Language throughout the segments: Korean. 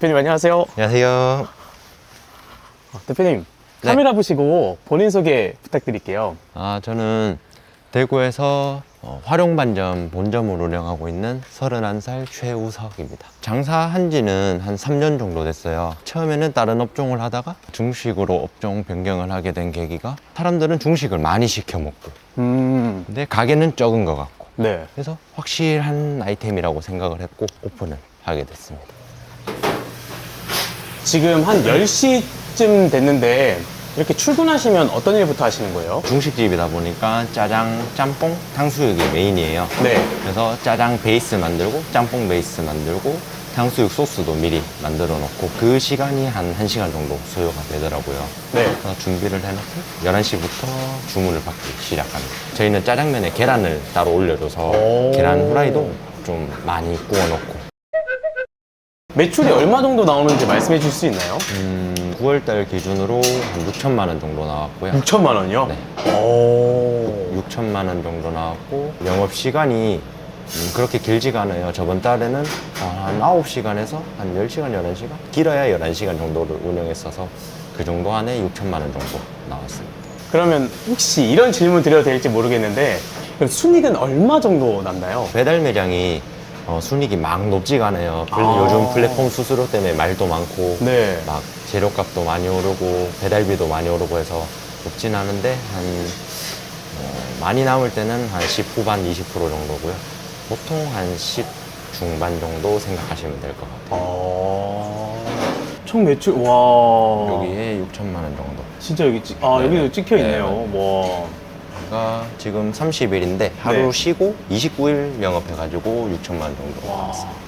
대표님 안녕하세요. 안녕하세요. 대표님, 네. 카메라 보시고 본인 소개 부탁드릴게요. 저는 대구에서 활용반점 본점을 운영하고 있는 31살 최우석입니다. 장사한 지는 한 3년 정도 됐어요. 처음에는 다른 업종을 하다가 중식으로 업종 변경을 하게 된 계기가 사람들은 중식을 많이 시켜 먹고 근데 가게는 적은 것 같고 네. 그래서 확실한 아이템이라고 생각을 했고 오픈을 하게 됐습니다. 지금 한 10시쯤 됐는데 이렇게 출근하시면 어떤 일부터 하시는 거예요? 중식집이다 보니까 짜장, 짬뽕, 탕수육이 메인이에요. 네. 그래서 짜장 베이스 만들고 짬뽕 베이스 만들고 탕수육 소스도 미리 만들어 놓고 그 시간이 한 1시간 정도 소요가 되더라고요. 네. 그래서 준비를 해놓고 11시부터 주문을 받기 시작합니다. 저희는 짜장면에 계란을 따로 올려줘서 오. 계란 후라이도 좀 많이 구워 놓고 매출이 얼마 정도 나오는지 말씀해 줄 수 있나요? 9월달 기준으로 한 6천만 원 정도 나왔고요. 6천만 원이요? 네. 오. 6천만 원 정도 나왔고 영업시간이 그렇게 길지가 않아요. 저번 달에는 한 9시간에서 한 10시간, 11시간? 길어야 11시간 정도를 운영했어서 그 정도 안에 6천만 원 정도 나왔습니다. 그러면 혹시 이런 질문 드려도 될지 모르겠는데 그럼 순익은 얼마 정도 남나요? 배달 매장이 순익이 막 높지가 않아요. 요즘 플랫폼 수수료 때문에 말도 많고 네. 막 재료값도 많이 오르고 배달비도 많이 오르고 해서 높진 않은데 많이 남을 때는 한 10 후반 20% 정도고요. 보통 한 10 중반 정도 생각하시면 될 것 같아요. 총 매출, 와. 여기에 6천만 원 정도. 진짜 여기, 여기도 찍혀 있네요. 네. 와. 제가 지금 30일인데 하루 네. 쉬고 29일 영업해가지고 6천만 원 정도 와. 나왔습니다.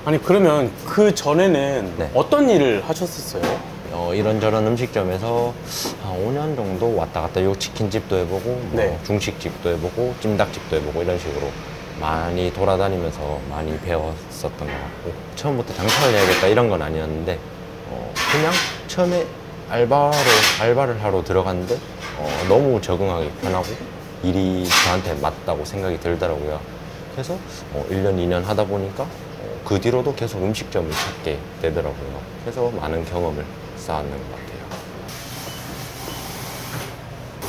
아니, 그러면 그 전에는 네. 어떤 일을 하셨었어요? 이런저런 음식점에서 한 5년 정도 왔다 갔다 요 치킨집도 해보고 뭐 네. 중식집도 해보고 찜닭집도 해보고 이런 식으로 많이 돌아다니면서 많이 배웠었던 것 같고 처음부터 장사를 해야겠다 이런 건 아니었는데 그냥 처음에 알바를 하러 들어갔는데 너무 적응하기 편하고 일이 저한테 맞다고 생각이 들더라고요. 그래서 1년, 2년 하다 보니까 그 뒤로도 계속 음식점을 찾게 되더라고요. 그래서 많은 경험을 쌓는 것 같아요.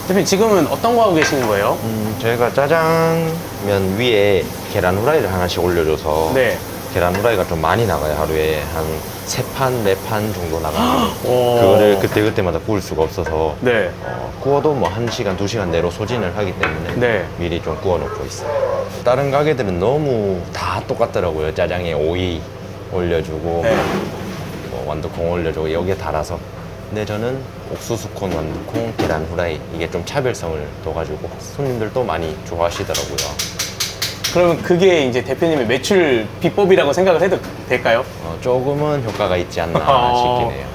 대표님, 지금은 어떤 거 하고 계시는 거예요? 저희가 짜장면 위에 계란 후라이를 하나씩 올려줘서 네. 계란 후라이가 좀 많이 나가요. 하루에 한 3판, 4판 정도 나가요. 오. 그거를 그때그때마다 구울 수가 없어서 네. 구워도 뭐 1시간, 2시간 내로 소진을 하기 때문에 네. 미리 좀 구워 놓고 있어요. 다른 가게들은 너무 다 똑같더라고요. 짜장에 오이 올려주고 네. 뭐 완두콩 올려주고 여기에 달아서. 근데 저는 옥수수콘, 완두콩, 계란 후라이 이게 좀 차별성을 둬가지고 손님들도 많이 좋아하시더라고요. 그러면 그게 이제 대표님의 매출 비법이라고 생각을 해도 될까요? 조금은 효과가 있지 않나 어. 싶긴 해요.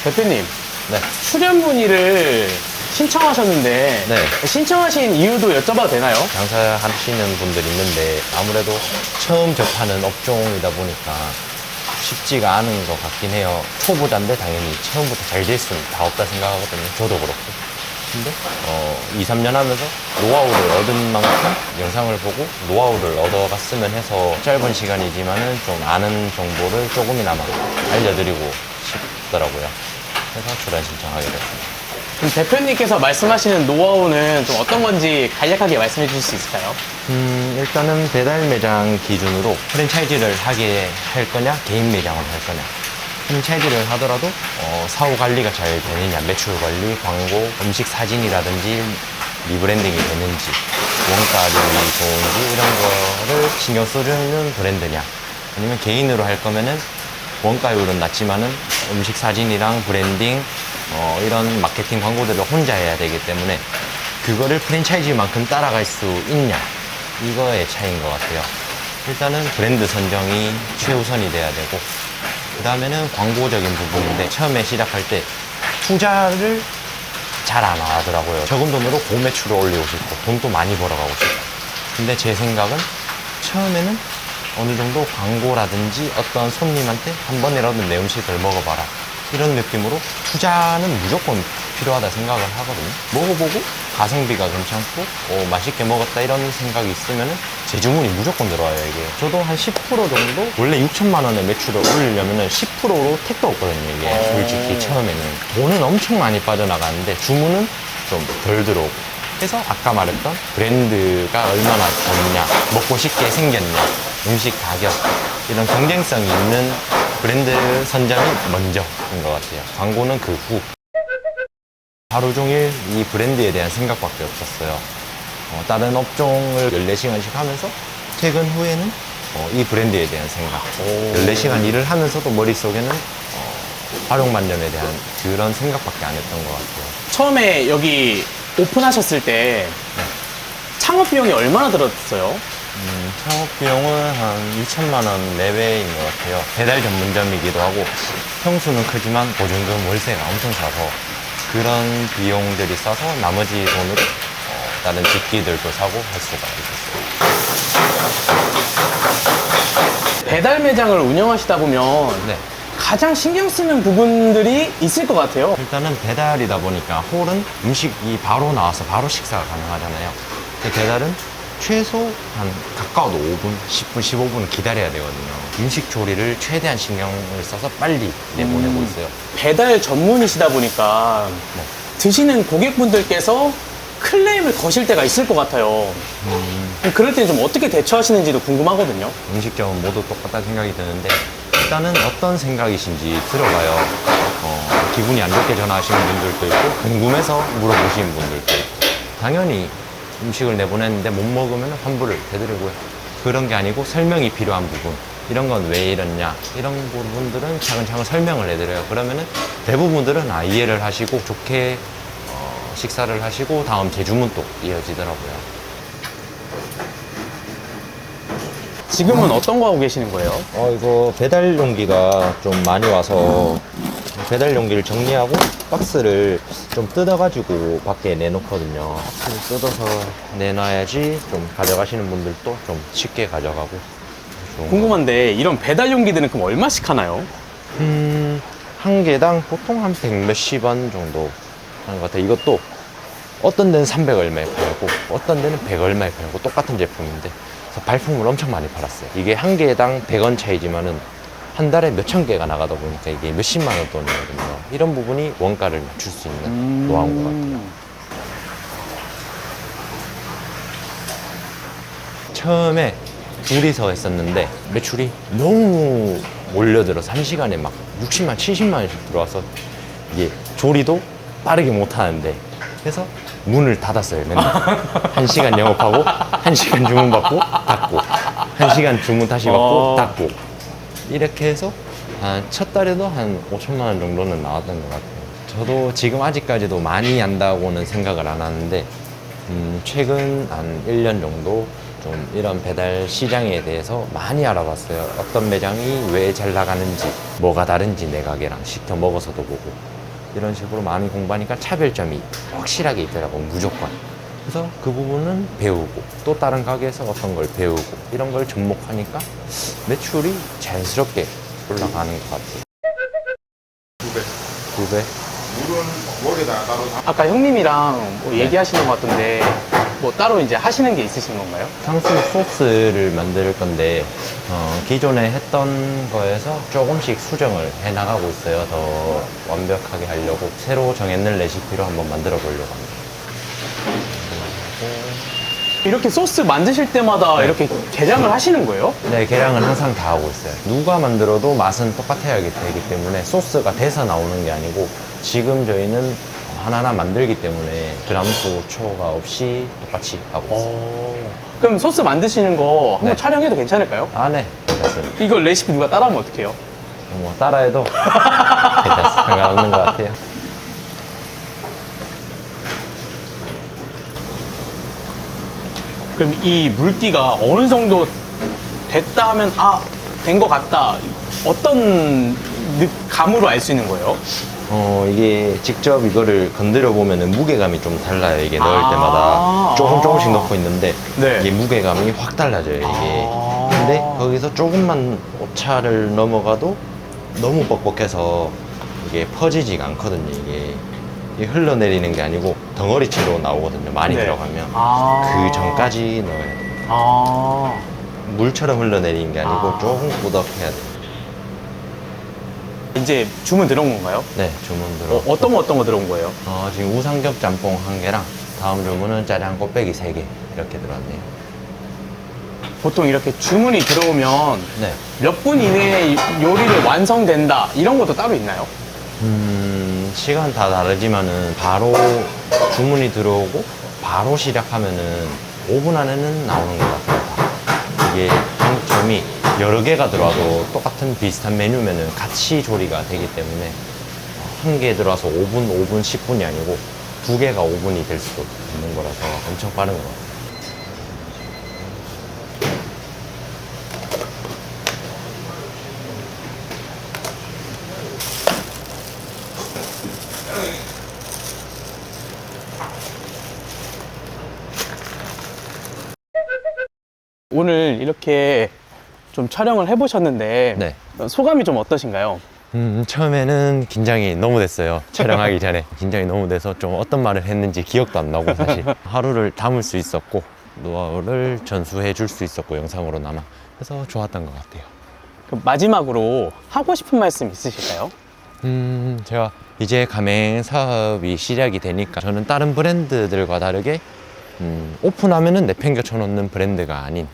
대표님, 네. 출연 문의를 신청하셨는데 네. 신청하신 이유도 여쭤봐도 되나요? 장사하시는 분들이 있는데 아무래도 처음 접하는 업종이다 보니까 쉽지가 않은 것 같긴 해요. 초보자인데 당연히 처음부터 잘 될 수는 다 없다 생각하거든요. 저도 그렇고. 근데 2, 3년 하면서 노하우를 얻은 만큼 영상을 보고 노하우를 얻어갔으면 해서 짧은 시간이지만은 좀 아는 정보를 조금이나마 알려드리고 싶더라고요. 그래서 출연 신청하게 됐습니다. 그럼 대표님께서 말씀하시는 노하우는 좀 어떤 건지 간략하게 말씀해 주실 수 있을까요? 일단은 배달 매장 기준으로 프랜차이즈를 하게 할 거냐, 개인 매장을 할 거냐. 프랜차이즈를 하더라도 사후 관리가 잘 되느냐, 매출 관리, 광고, 음식 사진이라든지 리브랜딩이 되는지, 원가율이 좋은지 이런 거를 신경 쓰는 브랜드냐. 아니면 개인으로 할 거면은 원가율은 낮지만은 음식 사진이랑 브랜딩 이런 마케팅 광고들을 혼자 해야 되기 때문에 그거를 프랜차이즈만큼 따라갈 수 있냐 이거의 차이인 것 같아요. 일단은 브랜드 선정이 최우선이 돼야 되고 그 다음에는 광고적인 부분인데 처음에 시작할 때 투자를 잘 안 하더라고요. 적은 돈으로 고매출을 올리고 싶고 돈도 많이 벌어가고 싶고 근데 제 생각은 처음에는 어느 정도 광고라든지 어떤 손님한테 한 번이라도 내 음식을 먹어봐라 이런 느낌으로 투자는 무조건 필요하다 생각을 하거든요. 먹어보고 가성비가 괜찮고 맛있게 먹었다 이런 생각이 있으면 재주문이 무조건 들어와요. 이게 저도 한 10% 정도 원래 6천만 원의 매출을 올리려면 10%로 택도 없거든요. 이게 솔직히 처음에는 돈은 엄청 많이 빠져나가는데 주문은 좀 덜 들어오고, 그래서 아까 말했던 브랜드가 얼마나 좋냐, 먹고 싶게 생겼냐, 음식 가격 이런 경쟁성이 있는 브랜드 선점이 먼저인 것 같아요. 광고는 그 후. 하루 종일 이 브랜드에 대한 생각밖에 없었어요. 다른 업종을 14시간씩 하면서 퇴근 후에는 이 브랜드에 대한 생각. 14시간 일을 하면서도 머릿속에는 활용만점에 대한 그런 생각밖에 안 했던 것 같아요. 처음에 여기 오픈하셨을 때 창업 비용이 얼마나 들었어요? 창업 비용은 한 2천만 원 내외인 것 같아요. 배달 전문점이기도 하고 평수는 크지만 보증금 월세가 엄청 싸서 그런 비용들이 싸서 나머지 돈으로 다른 집기들도 사고 할 수가 있었어요. 배달 매장을 운영하시다 보면 네. 가장 신경 쓰는 부분들이 있을 것 같아요. 일단은 배달이다 보니까 홀은 음식이 바로 나와서 바로 식사가 가능하잖아요. 근데 배달은 최소 한 가까워도 5분, 10분, 15분은 기다려야 되거든요. 음식 조리를 최대한 신경을 써서 빨리 내보내고 있어요. 배달 전문이시다 보니까 드시는 고객분들께서 클레임을 거실 때가 있을 것 같아요. 그럴 때는 좀 어떻게 대처하시는지도 궁금하거든요. 음식점은 모두 똑같다는 생각이 드는데 일단은 어떤 생각이신지 들어봐요. 기분이 안 좋게 전화하시는 분들도 있고 궁금해서 물어보시는 분들도 있고, 당연히 음식을 내보냈는데 못 먹으면 환불을 해드리고요. 그런 게 아니고 설명이 필요한 부분, 이런 건 왜 이랬냐, 이런 부분들은 차근차근 설명을 해드려요. 그러면은 대부분들은 이해를 하시고 좋게 식사를 하시고 다음 재주문 또 이어지더라고요. 지금은 어떤 거 하고 계시는 거예요? 이거 배달 용기가 좀 많이 와서 배달 용기를 정리하고 박스를 좀 뜯어가지고 밖에 내놓거든요. 뜯어서 내놔야지 좀 가져가시는 분들도 좀 쉽게 가져가고. 궁금한데 이런 배달 용기들은 그럼 얼마씩 하나요? 한 개당 보통 한 100 몇십 원 정도 하는 것 같아요. 이것도 어떤 데는 300 얼마에 팔고 어떤 데는 100 얼마에 팔고 똑같은 제품인데 그래서 발품을 엄청 많이 팔았어요. 이게 한 개당 100원 차이지만은 한 달에 몇천 개가 나가다 보니까 이게 몇십만 원 돈이거든요. 이런 부분이 원가를 맞출 수 있는 노하우인 것 같아요. 처음에 둘이서 했었는데 매출이 너무 몰려들어서 한 시간에 막 60만, 70만 원씩 들어와서 이게 조리도 빠르게 못 하는데 그래서 문을 닫았어요. 맨날 1시간 영업하고 1시간 주문 받고 닫고 1시간 주문 다시 받고 닫고 이렇게 해서 첫 달에도 한 5천만 원 정도는 나왔던 것 같아요. 저도 지금 아직까지도 많이 한다고는 생각을 안 하는데 최근 한 1년 정도 좀 이런 배달 시장에 대해서 많이 알아봤어요. 어떤 매장이 왜 잘 나가는지, 뭐가 다른지 내 가게랑 시켜 먹어서도 보고 이런 식으로 많이 공부하니까 차별점이 확실하게 있더라고, 무조건. 그래서 그 부분은 배우고 또 다른 가게에서 어떤 걸 배우고 이런 걸 접목하니까 매출이 자연스럽게 올라가는 것 같아요. 2배? 물은 목에다 따로 아까 형님이랑 뭐 얘기하시는 것 같던데 뭐 따로 이제 하시는 게 있으신 건가요? 탕수육 소스를 만들 건데 기존에 했던 거에서 조금씩 수정을 해 나가고 있어요. 더 완벽하게 하려고 새로 정했는 레시피로 한번 만들어 보려고 합니다. 이렇게 소스 만드실 때마다 이렇게 개량을 하시는 거예요? 네, 계량은 항상 다 하고 있어요. 누가 만들어도 맛은 똑같아야 되기 때문에 소스가 돼서 나오는 게 아니고 지금 저희는 하나하나 만들기 때문에 그람수 초가 없이 똑같이 하고 있어요. 그럼 소스 만드시는 거 한번 네. 촬영해도 괜찮을까요? 네, 괜찮습니다. 이거 레시피 누가 따라하면 어떡해요? 뭐 따라해도 괜찮습니다. 상관없는 것 같아요. 그럼 이 물기가 어느 정도 됐다 하면 된 것 같다. 어떤 감으로 알 수 있는 거예요? 이게 직접 이거를 건드려 보면은 무게감이 좀 달라요. 이게 넣을 아. 때마다 조금씩 넣고 있는데 네. 이게 무게감이 확 달라져요. 이게. 근데 거기서 조금만 오차를 넘어가도 너무 뻑뻑해서 이게 퍼지지가 않거든요. 이게 흘러내리는 게 아니고 덩어리채로 나오거든요. 많이 네. 들어가면. 아. 그 전까지 넣어야 돼요. 아. 물처럼 흘러내리는 게 아니고 아. 조금 꾸덕해야 돼요. 이제 주문 들어온 건가요? 네, 주문 들어. 어떤 거 들어온 거예요? 지금 우삼겹 짬뽕 1개랑 다음 주문은 짜장 곱빼기 3개 이렇게 들어왔네요. 보통 이렇게 주문이 들어오면 네. 몇 분 이내에 요리를 완성된다 이런 것도 따로 있나요? 시간 다 다르지만은 바로 주문이 들어오고 바로 시작하면은 5분 안에는 나오는 것 같아요. 이게 장점이 여러 개가 들어와도 똑같은 비슷한 메뉴면은 같이 조리가 되기 때문에 한 개 들어와서 5분, 10분이 아니고 2개가 5분이 될 수도 있는 거라서 엄청 빠른 것 같아요. 오늘 이렇게 좀 촬영을 해보셨는데 네. 소감이 좀 어떠신가요? 처음에는 긴장이 너무 됐어요. 촬영하기 전에. 긴장이 너무 돼서 좀 어떤 말을 했는지 기억도 안 나고 사실. 하루를 담을 수 있었고, 노하우를 전수해 줄 수 있었고, 영상으로나마. 그래서 좋았던 것 같아요. 그럼 마지막으로 하고 싶은 말씀 있으실까요? 제가 이제 가맹 사업이 시작이 되니까 저는 다른 브랜드들과 다르게 오픈하면은 내팽겨쳐 놓는 브랜드가 아닌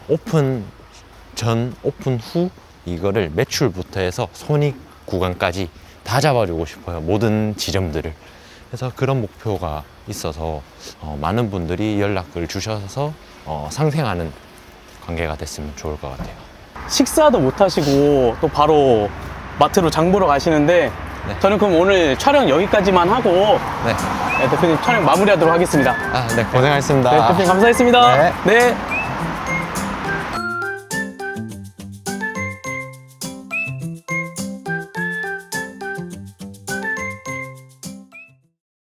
오픈 전, 오픈 후 이거를 매출부터 해서 손익 구간까지 다 잡아주고 싶어요. 모든 지점들을. 그래서 그런 목표가 있어서 많은 분들이 연락을 주셔서 상생하는 관계가 됐으면 좋을 것 같아요. 식사도 못 하시고 또 바로 마트로 장 보러 가시는데 네. 저는 그럼 오늘 촬영 여기까지만 하고 네. 대표님 촬영 마무리하도록 하겠습니다. 네, 고생하셨습니다. 네, 대표님 감사했습니다. 네. 네.